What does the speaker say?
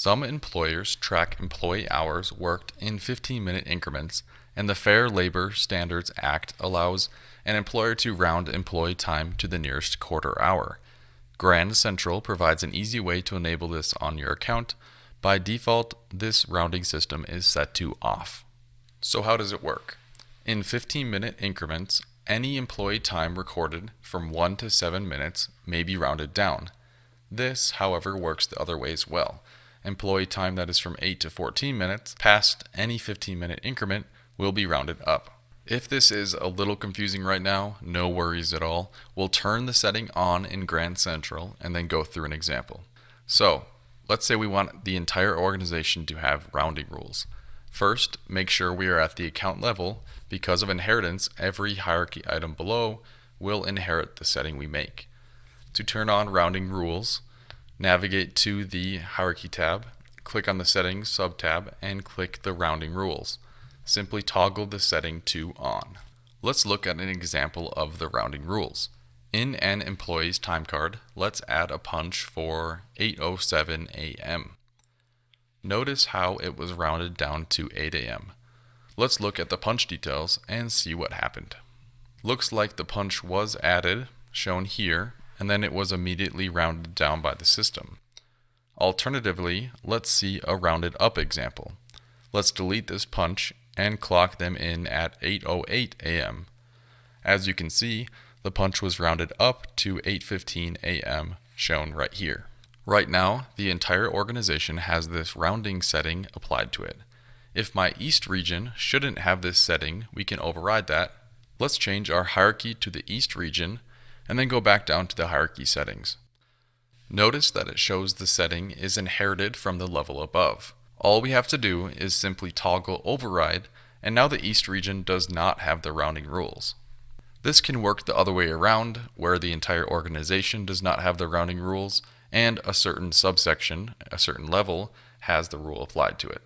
Some employers track employee hours worked in 15-minute increments, and the Fair Labor Standards Act allows an employer to round employee time to the nearest quarter hour. Grand Central provides an easy way to enable this on your account. By default, this rounding system is set to off. So how does it work? In 15-minute increments, any employee time recorded from 1 to 7 minutes may be rounded down. This, however, works the other way as well. Employee time that is from 8 to 14 minutes past any 15-minute increment will be rounded up. If this is a little confusing right now, no worries at all. We'll turn the setting on in Grand Central and then go through an example. So, let's say we want the entire organization to have rounding rules. First, make sure we are at the account level. Because of inheritance, every hierarchy item below will inherit the setting we make. To turn on rounding rules, navigate to the Hierarchy tab, click on the Settings sub-tab, and click the Rounding Rules. Simply toggle the setting to On. Let's look at an example of the rounding rules. In an employee's time card, let's add a punch for 8:07 a.m. Notice how it was rounded down to 8 a.m. Let's look at the punch details and see what happened. Looks like the punch was added, shown here, and then it was immediately rounded down by the system. Alternatively, let's see a rounded up example. Let's delete this punch and clock them in at 8:08 a.m. As you can see, the punch was rounded up to 8:15 a.m. shown right here. Right now, the entire organization has this rounding setting applied to it. If my East region shouldn't have this setting, we can override that. Let's change our hierarchy to the East region and then go back down to the hierarchy settings. Notice that it shows the setting is inherited from the level above. All we have to do is simply toggle override, and now the East region does not have the rounding rules. This can work the other way around, where the entire organization does not have the rounding rules, and a certain subsection, a certain level, has the rule applied to it.